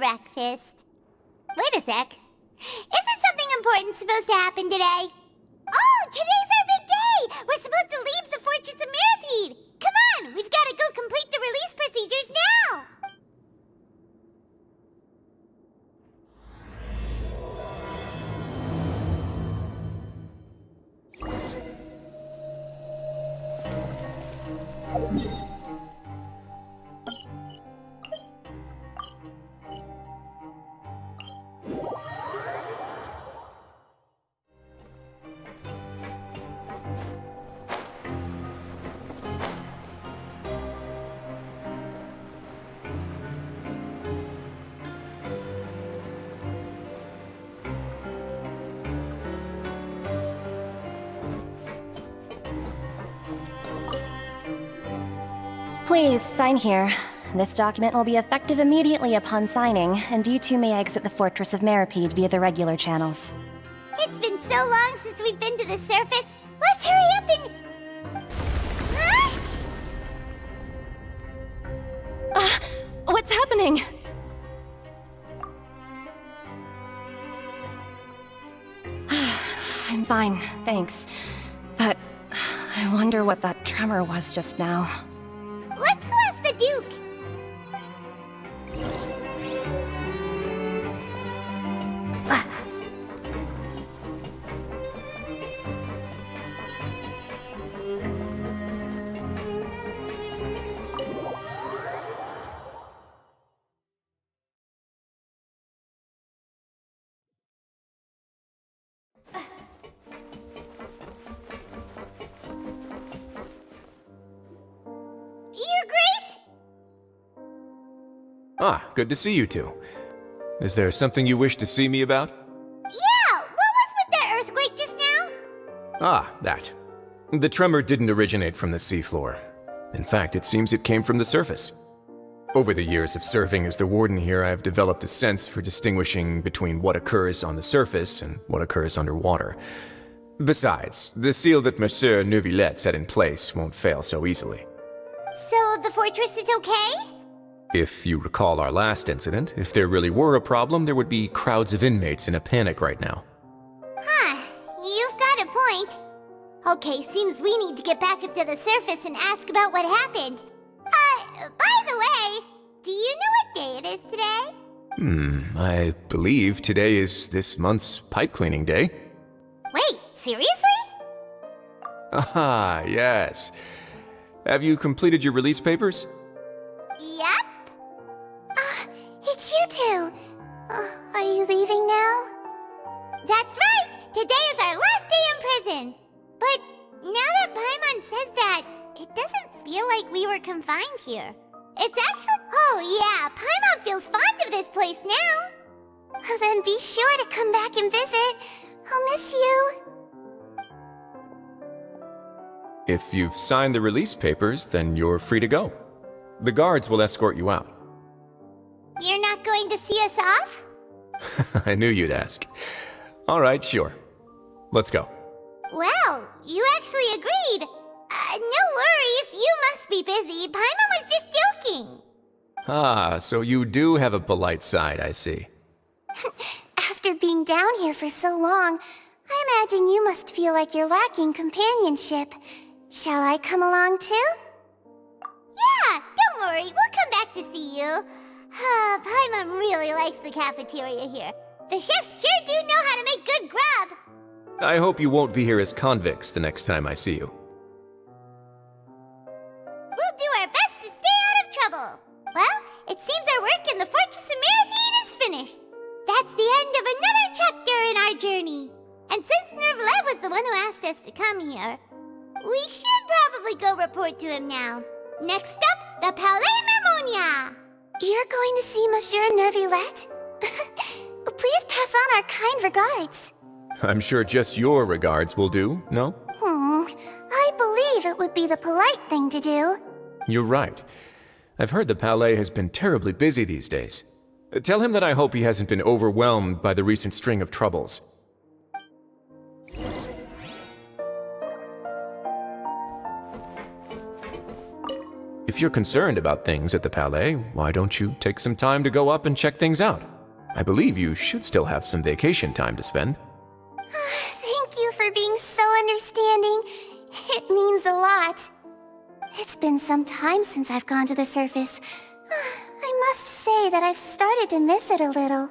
breakfast. Wait a sec. Isn't something important supposed to happen today? Oh, today's our big day! We're supposed to leave the Fortress of Mirapede! Come on, we've got to go complete the release procedures now! Please, sign here. This document will be effective immediately upon signing, and you two may exit the Fortress of Mirapede via the regular channels. It's been so long since we've been to the surface. Let's hurry up and... Huh? What's happening? I'm fine, thanks. But I wonder what that tremor was just now. Let's go ask the Duke. Your Grace? Ah, good to see you two. Is there something you wish to see me about? Yeah, what was with that earthquake just now? Ah, that. The tremor didn't originate from the seafloor. In fact, it seems it came from the surface. Over the years of serving as the warden here, I have developed a sense for distinguishing between what occurs on the surface and what occurs underwater. Besides, the seal that Monsieur Neuvillette set in place won't fail so easily. So the fortress is okay? If you recall our last incident, if there really were a problem, there would be crowds of inmates in a panic right now. Huh, you've got a point. Okay, seems we need to get back up to the surface and ask about what happened. By the way, do you know what day it is today? I believe today is this month's pipe cleaning day. Wait, seriously? Ah, yes. Have you completed your release papers? Yep. It's you two. Are you leaving now? That's right! Today is our last day in prison! But now that Paimon says that, it doesn't feel like we were confined here. It's actually... Oh yeah, Paimon feels fond of this place now! Then be sure to come back and visit. I'll miss you. If you've signed the release papers, then you're free to go. The guards will escort you out. You're not going to see us off? I knew you'd ask. All right, sure. Let's go. Well, you actually agreed. No worries, you must be busy. Paimon was just joking. Ah, so you do have a polite side, I see. After being down here for so long, I imagine you must feel like you're lacking companionship. Shall I come along too? Yeah, don't worry, we'll come back to see you. Paimon really likes the cafeteria here. The chefs sure do know how to make good grub. I hope you won't be here as convicts the next time I see you. We'll do our best to stay out of trouble. Well, it seems our work in the Fortress of Mirapede is finished. That's the end of another chapter in our journey. And since Neuvillette was the one who asked us to come here, we should probably go report to him now. Next up, the Palais Mermonia. You're going to see Monsieur Neuvillette? Please pass on our kind regards. I'm sure just your regards will do, no? I believe it would be the polite thing to do. You're right. I've heard the Palais has been terribly busy these days. Tell him that I hope he hasn't been overwhelmed by the recent string of troubles. If If you're concerned about things at the Palais, why don't you take some time to go up and check things out? I believe you should still have some vacation time to spend. Thank you for being so understanding. It means a lot. It's been some time since I've gone to the surface. I must say that I've started to miss it a little.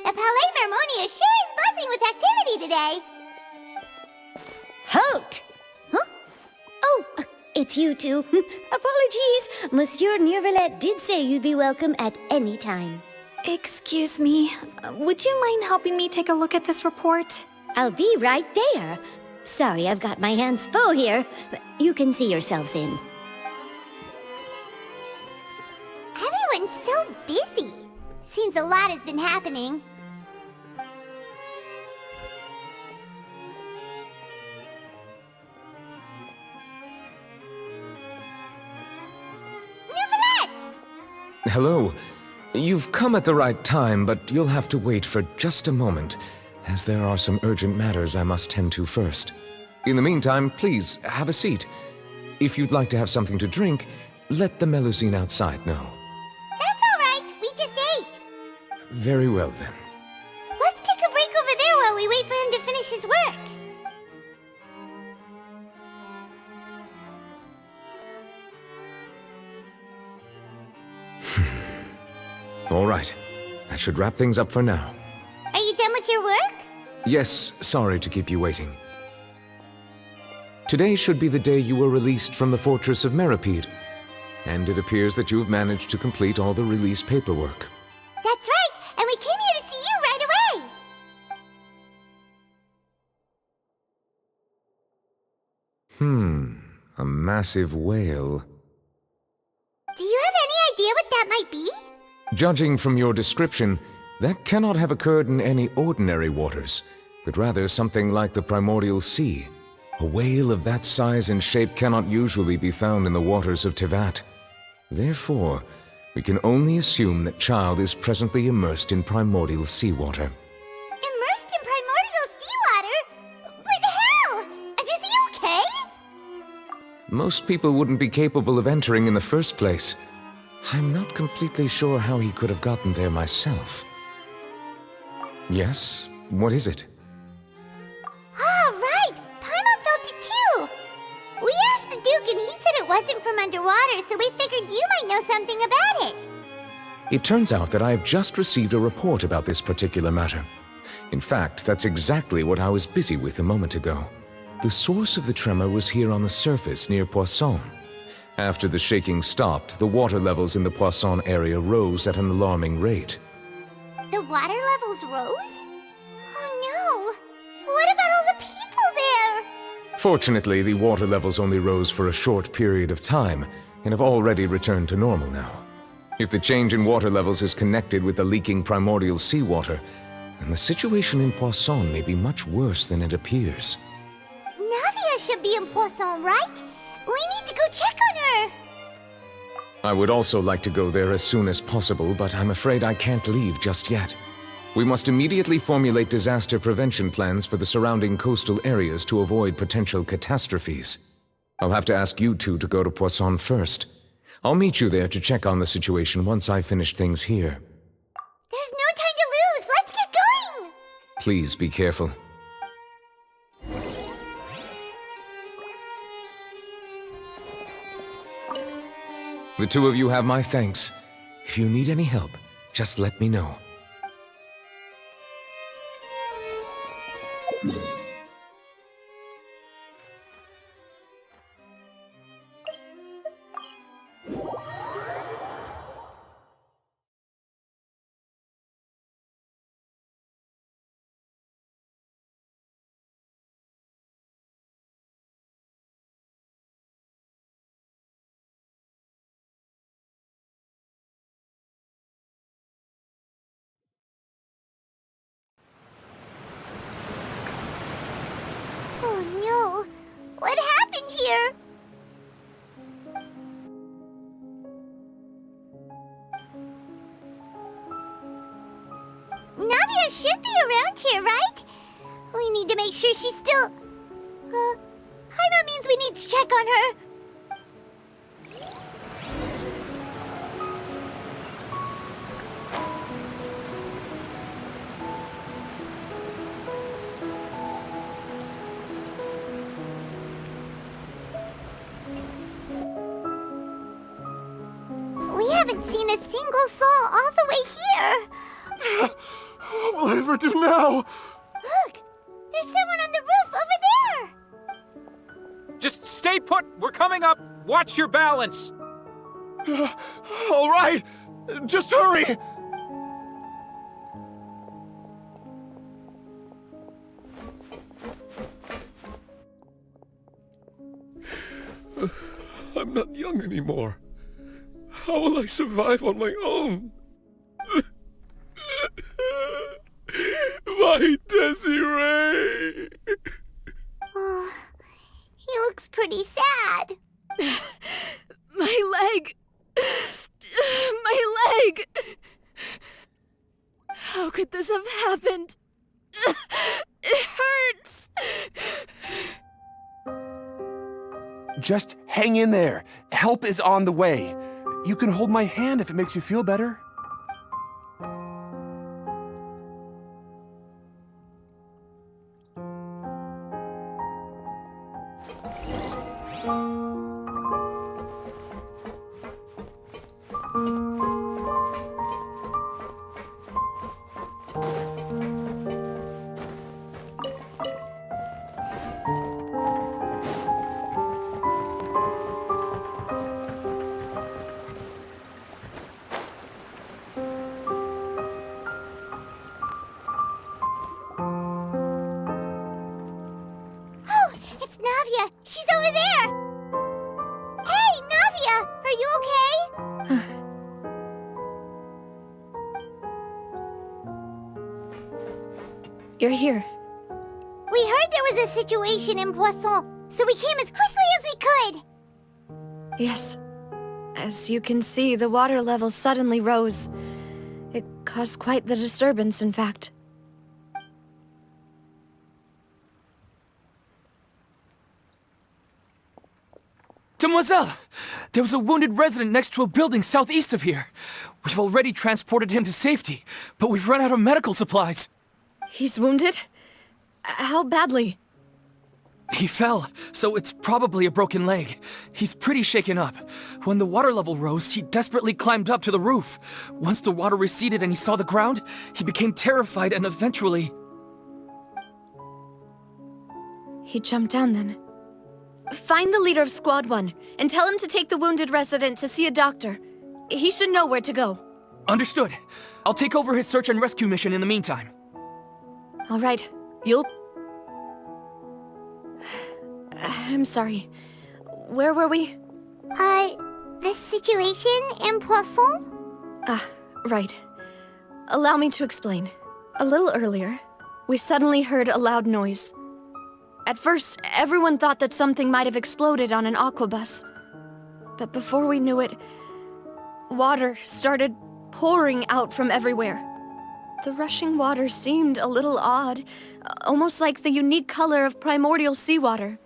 The Palais Mermonia sure is buzzing with activity today. Halt! Huh? Oh, it's you two. Apologies. Monsieur Neuvillette did say you'd be welcome at any time. Excuse me, would you mind helping me take a look at this report? I'll be right there. Sorry, I've got my hands full here. You can see yourselves in. Everyone's so busy. Seems a lot has been happening. Neuvillette! Hello. You've come at the right time, but you'll have to wait for just a moment, as there are some urgent matters I must tend to first. In the meantime, please, have a seat. If you'd like to have something to drink, let the Melusine outside know. That's all right. We just ate. Very well, then. Let's take a break over there while we wait for him to finish his work. All right. That should wrap things up for now. Are you done with your work? Yes, sorry to keep you waiting. Today should be the day you were released from the Fortress of Meripede, and it appears that you have managed to complete all the release paperwork. That's right, and we came here to see you right away. A massive whale. Do you have any idea what that might be? Judging from your description, that cannot have occurred in any ordinary waters, but rather something like the primordial sea. A whale of that size and shape cannot usually be found in the waters of Teyvat. Therefore, we can only assume that Child is presently immersed in primordial seawater. Immersed in primordial seawater? But how? And is he okay? Most people wouldn't be capable of entering in the first place. I'm not completely sure how he could have gotten there myself. Yes, what is it? Ah, right! Paimon felt it too! We asked the Duke and he said it wasn't from underwater, so we figured you might know something about it. It turns out that I have just received a report about this particular matter. In fact, that's exactly what I was busy with a moment ago. The source of the tremor was here on the surface near Poisson. After the shaking stopped, the water levels in the Poisson area rose at an alarming rate. The water levels rose? Oh no! What about all the people there? Fortunately, the water levels only rose for a short period of time, and have already returned to normal now. If the change in water levels is connected with the leaking primordial seawater, then the situation in Poisson may be much worse than it appears. Navia should be in Poisson, right? We need to go check on her! I would also like to go there as soon as possible, but I'm afraid I can't leave just yet. We must immediately formulate disaster prevention plans for the surrounding coastal areas to avoid potential catastrophes. I'll have to ask you two to go to Poisson first. I'll meet you there to check on the situation once I finish things here. There's no time to lose! Let's get going! Please be careful. The two of you have my thanks. If you need any help, just let me know. Oh no! What happened here? Navia should be around here, right? We need to make sure she's still... Paimon means we need to check on her. We haven't seen a single soul all the way here. What will I ever do now? Look! There's someone on the roof over there! Just stay put! We're coming up! Watch your balance! All right, just hurry! I'm not young anymore. How will I survive on my own? My Desiree! Oh, he looks pretty sad. My leg! My leg! How could this have happened? It hurts! Just hang in there. Help is on the way. You can hold my hand if it makes you feel better. Oh, it's Navia! She's over there! Hey, Navia! Are you okay? You're here. We heard there was a situation in Poisson, so we came as quickly as we could! Yes. As you can see, the water level suddenly rose. It caused quite the disturbance, in fact. Demoiselle! There was a wounded resident next to a building southeast of here. We've already transported him to safety, but we've run out of medical supplies. He's wounded? How badly? He fell, so it's probably a broken leg. He's pretty shaken up. When the water level rose, he desperately climbed up to the roof. Once the water receded and he saw the ground, he became terrified and eventually... He jumped down then. Find the leader of Squad 1 and tell him to take the wounded resident to see a doctor. He should know where to go. Understood. I'll take over his search and rescue mission in the meantime. All right, you'll... I'm sorry. Where were we? The situation in Poisson? Ah, right. Allow me to explain. A little earlier, we suddenly heard a loud noise. At first, everyone thought that something might have exploded on an aquabus. But before we knew it, water started pouring out from everywhere. The rushing water seemed a little odd, almost like the unique color of primordial seawater.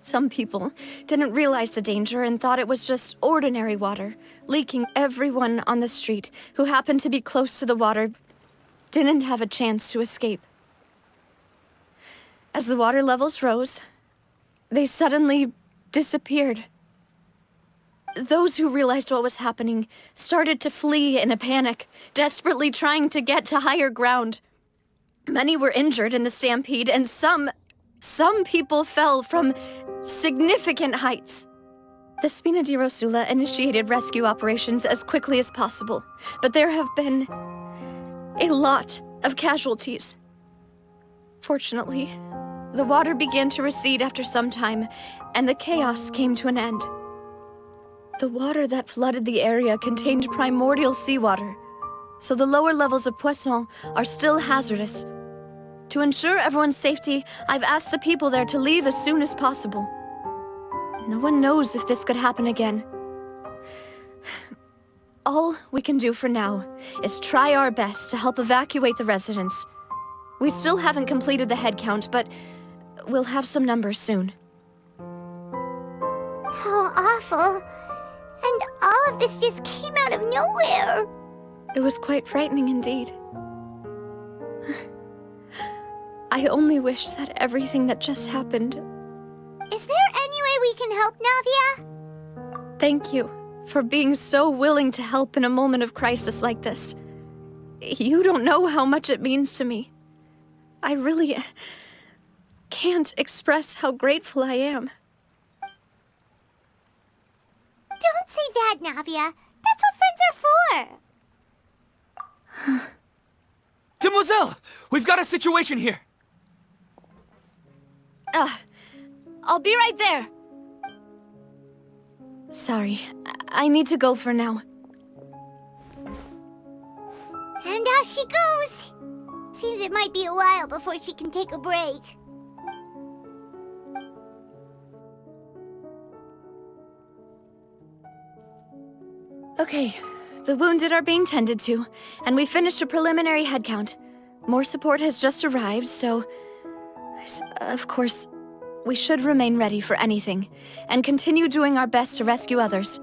Some people didn't realize the danger and thought it was just ordinary water, leaking. Everyone on the street who happened to be close to the water didn't have a chance to escape. As the water levels rose, they suddenly disappeared. Those who realized what was happening started to flee in a panic, desperately trying to get to higher ground. Many were injured in the stampede, and some people fell from significant heights. The Spina di Rosula initiated rescue operations as quickly as possible, but there have been a lot of casualties. Fortunately, the water began to recede after some time, and the chaos came to an end. The water that flooded the area contained primordial seawater, so the lower levels of Poisson are still hazardous. To ensure everyone's safety, I've asked the people there to leave as soon as possible. No one knows if this could happen again. All we can do for now is try our best to help evacuate the residents. We still haven't completed the head count, but we'll have some numbers soon. How awful. And all of this just came out of nowhere. It was quite frightening indeed. I only wish that everything that just happened... Is there any way we can help, Navia? Thank you for being so willing to help in a moment of crisis like this. You don't know how much it means to me. I really can't express how grateful I am. Don't say that, Navia. That's what friends are for. Demoiselle! We've got a situation here! I'll be right there. Sorry, I need to go for now. And off she goes. Seems it might be a while before she can take a break. Okay, the wounded are being tended to, and we finished a preliminary head count. More support has just arrived, so... Of course, we should remain ready for anything, and continue doing our best to rescue others.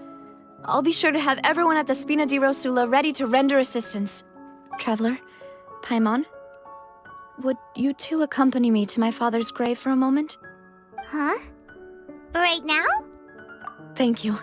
I'll be sure to have everyone at the Spina di Rosula ready to render assistance. Traveler, Paimon, would you two accompany me to my father's grave for a moment? Huh? Right now? Thank you.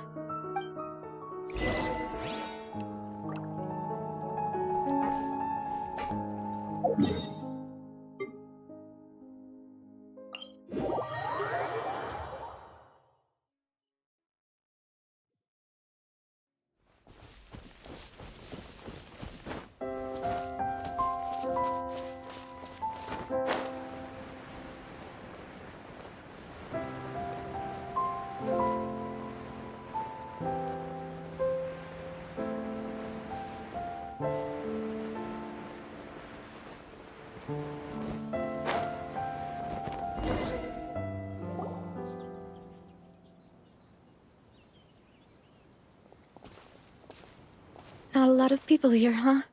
Not a lot of people here, huh?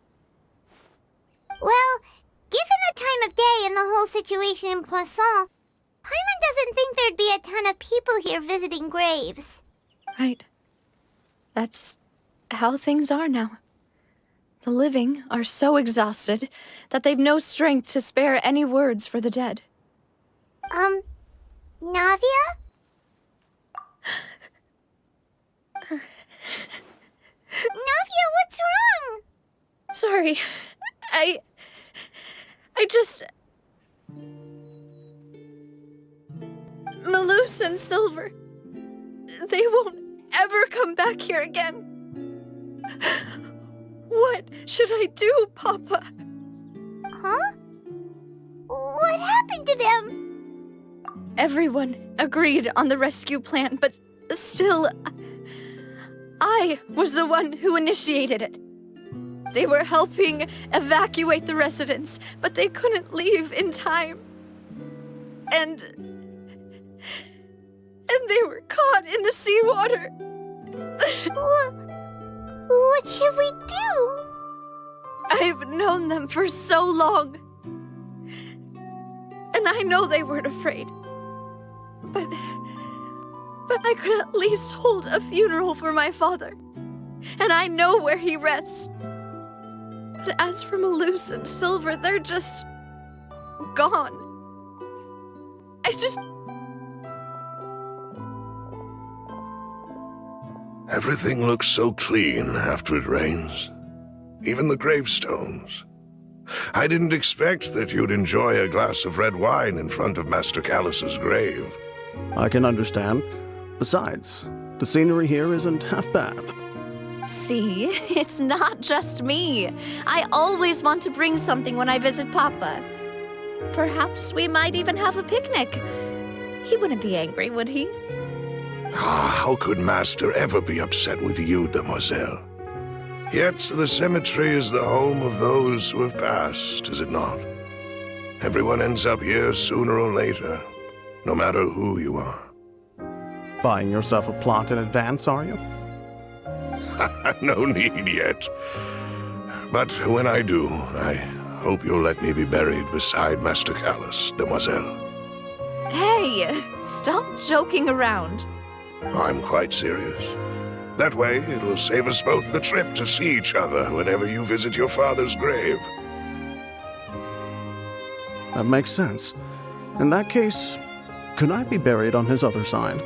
Well, given the time of day and the whole situation in Poisson, Paimon doesn't think there'd be a ton of people here visiting graves. Right. That's how things are now. The living are so exhausted that they've no strength to spare any words for the dead. Navia? Navia, what's wrong? Sorry. I just... Malus and Silver... They won't ever come back here again. What should I do, Papa? Huh? What happened to them? Everyone agreed on the rescue plan, but still... I was the one who initiated it. They were helping evacuate the residents, but they couldn't leave in time. And they were caught in the seawater. What should we do? I've known them for so long. And I know they weren't afraid. But But I could at least hold a funeral for my father. And I know where he rests. But as for Malus and Silver, they're just... gone. Everything looks so clean after it rains. Even the gravestones. I didn't expect that you'd enjoy a glass of red wine in front of Master Callus's grave. I can understand. Besides, the scenery here isn't half bad. See, it's not just me. I always want to bring something when I visit Papa. Perhaps we might even have a picnic. He wouldn't be angry, would he? How could Master ever be upset with you, demoiselle? Yet the cemetery is the home of those who have passed, is it not? Everyone ends up here sooner or later, no matter who you are. Buying yourself a plot in advance, are you? No need yet. But when I do, I hope you'll let me be buried beside Master Callus, demoiselle. Hey, stop joking around. I'm quite serious. That way, it will save us both the trip to see each other whenever you visit your father's grave. That makes sense. In that case, could I be buried on his other side?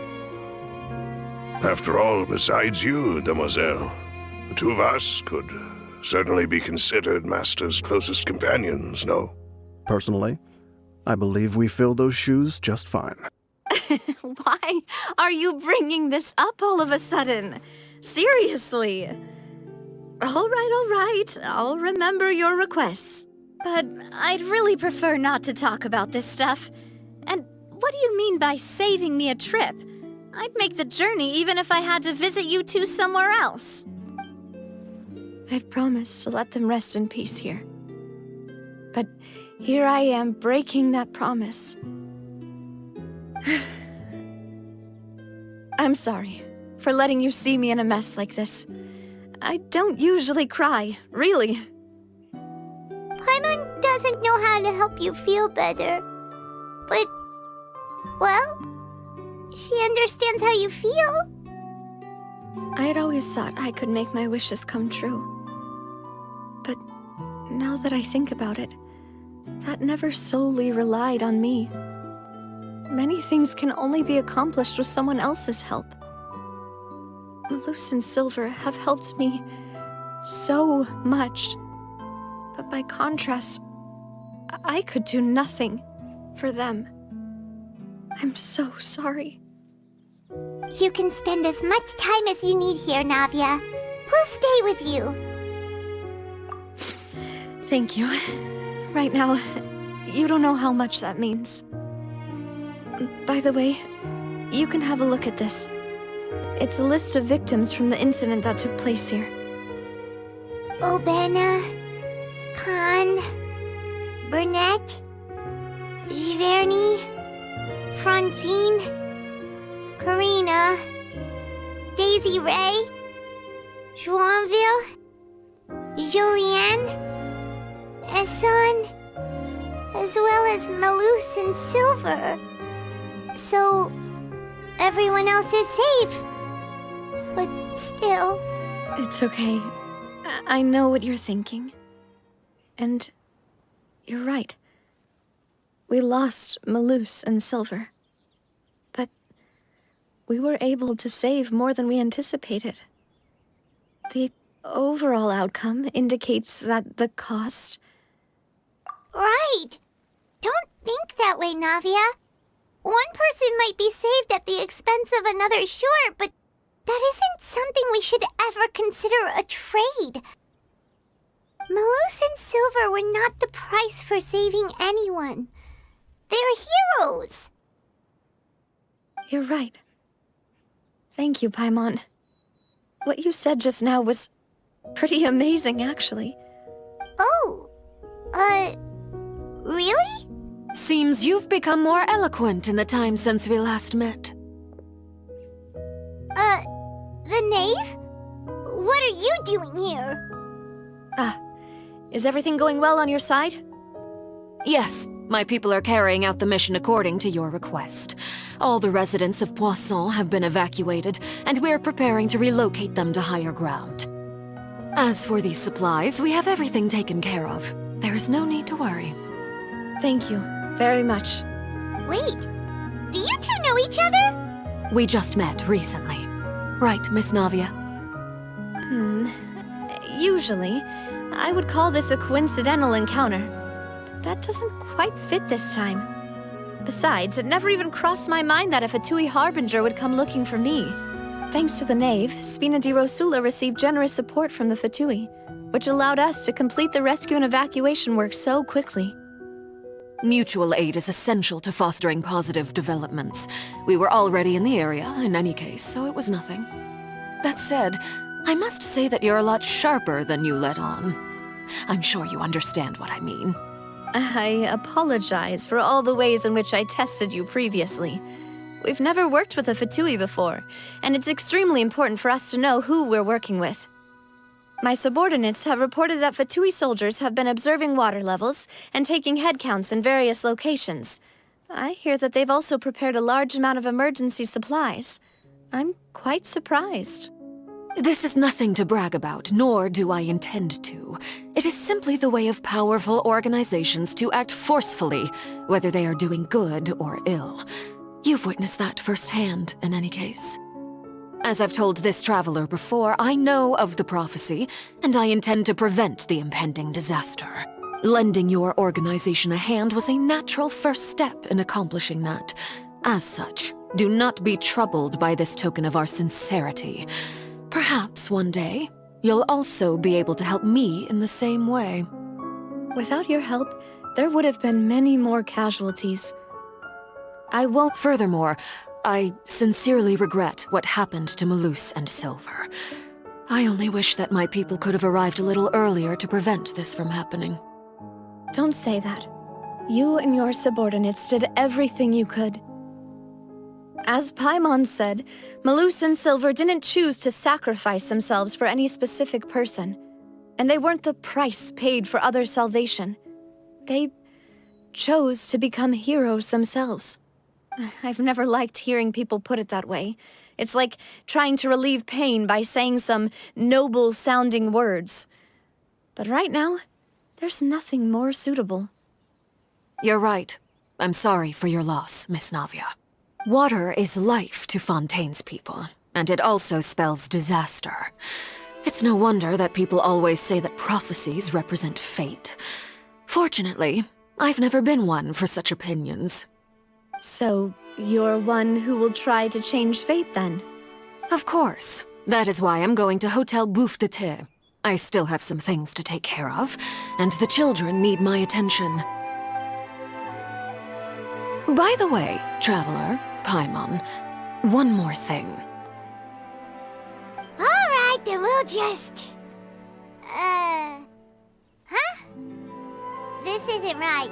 After all, besides you, demoiselle, the two of us could certainly be considered Master's closest companions, no? Personally, I believe we fill those shoes just fine. Why are you bringing this up all of a sudden? Seriously. All right. I'll remember your requests. But I'd really prefer not to talk about this stuff. And what do you mean by saving me a trip? I'd make the journey even if I had to visit you two somewhere else. I'd promised to let them rest in peace here. But here I am breaking that promise. I'm sorry for letting you see me in a mess like this. I don't usually cry, really. Paimon doesn't know how to help you feel better. But, well, she understands how you feel. I had always thought I could make my wishes come true. But now that I think about it, that never solely relied on me. Many things can only be accomplished with someone else's help. Malus and Silver have helped me so much. But by contrast, I could do nothing for them. I'm so sorry. You can spend as much time as you need here, Navia. We'll stay with you. Thank you. Right now, you don't know how much that means. By the way, you can have a look at this. It's a list of victims from the incident that took place here. Obena, Khan, Burnett, Giverny, Francine, Karina, Daisy Ray, Joinville, Julianne, Esson, as well as Malus and Silver. So, everyone else is safe. But still... It's okay. I know what you're thinking. And you're right. We lost Malus and Silver. But we were able to save more than we anticipated. The overall outcome indicates that the cost... Right! Don't think that way, Navia. One person might be saved at the expense of another, sure, but that isn't something we should ever consider a trade. Malus and Silver were not the price for saving anyone. They're heroes. You're right. Thank you, Paimon. What you said just now was pretty amazing, actually. Oh, really? Seems you've become more eloquent in the time since we last met. The knave? What are you doing here? Is everything going well on your side? Yes, My people are carrying out the mission according to your request. All the residents of Poisson have been evacuated, and we're preparing to relocate them to higher ground. As for these supplies, we have everything taken care of. There is no need to worry. Thank you very much. Wait, do you two know each other? We just met recently. Right, Miss Navia? Usually, I would call this a coincidental encounter. But that doesn't quite fit this time. Besides, it never even crossed my mind that a Fatui Harbinger would come looking for me. Thanks to the Knave, Spina di Rosula received generous support from the Fatui, which allowed us to complete the rescue and evacuation work so quickly. Mutual aid is essential to fostering positive developments. We were already in the area, in any case, so it was nothing. That said, I must say that you're a lot sharper than you let on. I'm sure you understand what I mean. I apologize for all the ways in which I tested you previously. We've never worked with a Fatui before, and it's extremely important for us to know who we're working with. My subordinates have reported that Fatui soldiers have been observing water levels and taking head counts in various locations. I hear that they've also prepared a large amount of emergency supplies. I'm quite surprised. This is nothing to brag about, nor do I intend to. It is simply the way of powerful organizations to act forcefully, whether they are doing good or ill. You've witnessed that firsthand, in any case. As I've told this traveler before, I know of the prophecy, and I intend to prevent the impending disaster. Lending your organization a hand was a natural first step in accomplishing that. As such, do not be troubled by this token of our sincerity. Perhaps one day, you'll also be able to help me in the same way. Without your help, there would have been many more casualties. I won't. Furthermore, I sincerely regret what happened to Malus and Silver. I only wish that my people could have arrived a little earlier to prevent this from happening. Don't say that. You and your subordinates did everything you could. As Paimon said, Malus and Silver didn't choose to sacrifice themselves for any specific person, and they weren't the price paid for other salvation. They chose to become heroes themselves. I've never liked hearing people put it that way. It's like trying to relieve pain by saying some noble-sounding words. But right now, there's nothing more suitable. You're right. I'm sorry for your loss, Miss Navia. Water is life to Fontaine's people, and it also spells disaster. It's no wonder that people always say that prophecies represent fate. Fortunately, I've never been one for such opinions. So, you're one who will try to change fate, then? Of course. That is why I'm going to Hotel Bouffe de Thé. I still have some things to take care of, and the children need my attention. By the way, traveler, Paimon, one more thing. Alright, then we'll just... Huh? This isn't right.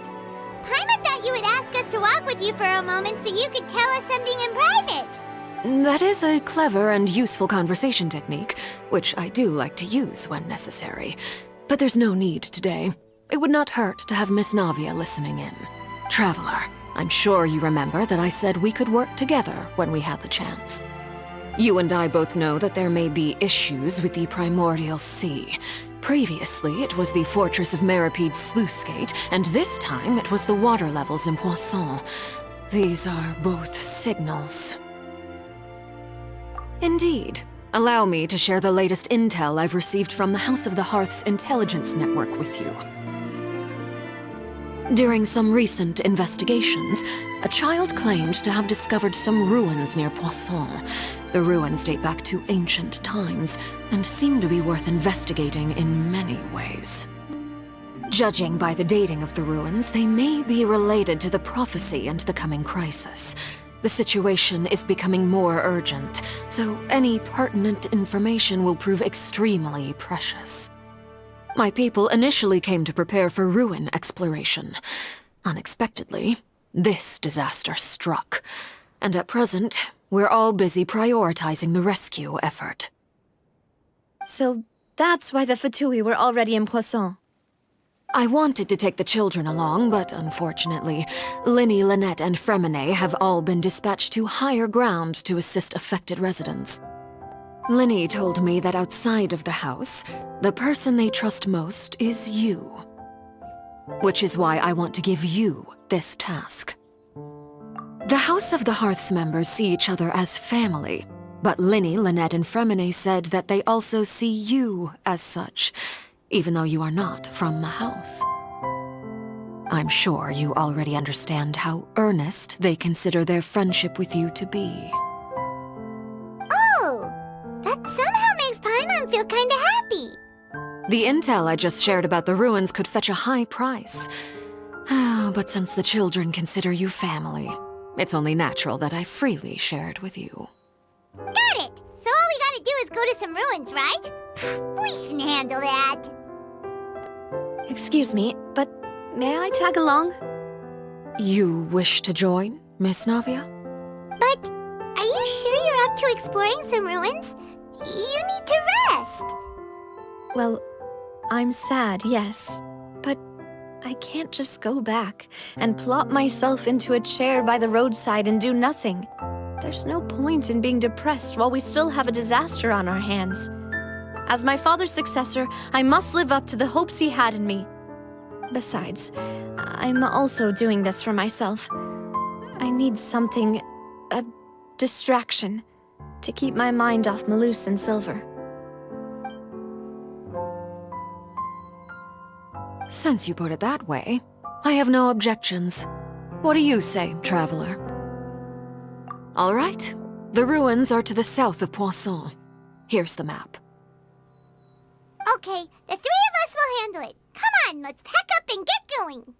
Paimon thought you would ask us to walk with you for a moment so you could tell us something in private. That is a clever and useful conversation technique, which I do like to use when necessary. But there's no need today. It would not hurt to have Miss Navia listening in. Traveler, I'm sure you remember that I said we could work together when we had the chance. You and I both know that there may be issues with the Primordial Sea. Previously, it was the Fortress of Meripede's sluice gate, and this time it was the water levels in Poisson. These are both signals. Indeed. Allow me to share the latest intel I've received from the House of the Hearth's intelligence network with you. During some recent investigations, a child claimed to have discovered some ruins near Poisson. The ruins date back to ancient times, and seem to be worth investigating in many ways. Judging by the dating of the ruins, they may be related to the prophecy and the coming crisis. The situation is becoming more urgent, so any pertinent information will prove extremely precious. My people initially came to prepare for ruin exploration. Unexpectedly, this disaster struck, and at present, we're all busy prioritizing the rescue effort. So that's why the Fatui were already in Poisson. I wanted to take the children along, but unfortunately, Linny, Lynette, and Fremine have all been dispatched to higher ground to assist affected residents. Linny told me that outside of the house, the person they trust most is you. Which is why I want to give you this task. The House of the Hearth's members see each other as family, but Linny, Lynette, and Fremine said that they also see you as such, even though you are not from the house. I'm sure you already understand how earnest they consider their friendship with you to be. Oh, that somehow makes Paimon feel kinda happy. The intel I just shared about the ruins could fetch a high price. But since the children consider you family, it's only natural that I freely share it with you. Got it! So all we gotta do is go to some ruins, right? We can handle that. Excuse me, but may I tag along? You wish to join, Miss Navia? But are you sure you're up to exploring some ruins? You need to rest. Well, I'm sad, yes, but I can't just go back and plop myself into a chair by the roadside and do nothing. There's no point in being depressed while we still have a disaster on our hands. As my father's successor, I must live up to the hopes he had in me. Besides, I'm also doing this for myself. I need something, a distraction, to keep my mind off Malus and Silver. Since you put it that way, I have no objections. What do you say, traveler? All right, the ruins are to the south of Poisson. Here's the map. Okay, the three of us will handle it. Come on, let's pack up and get going.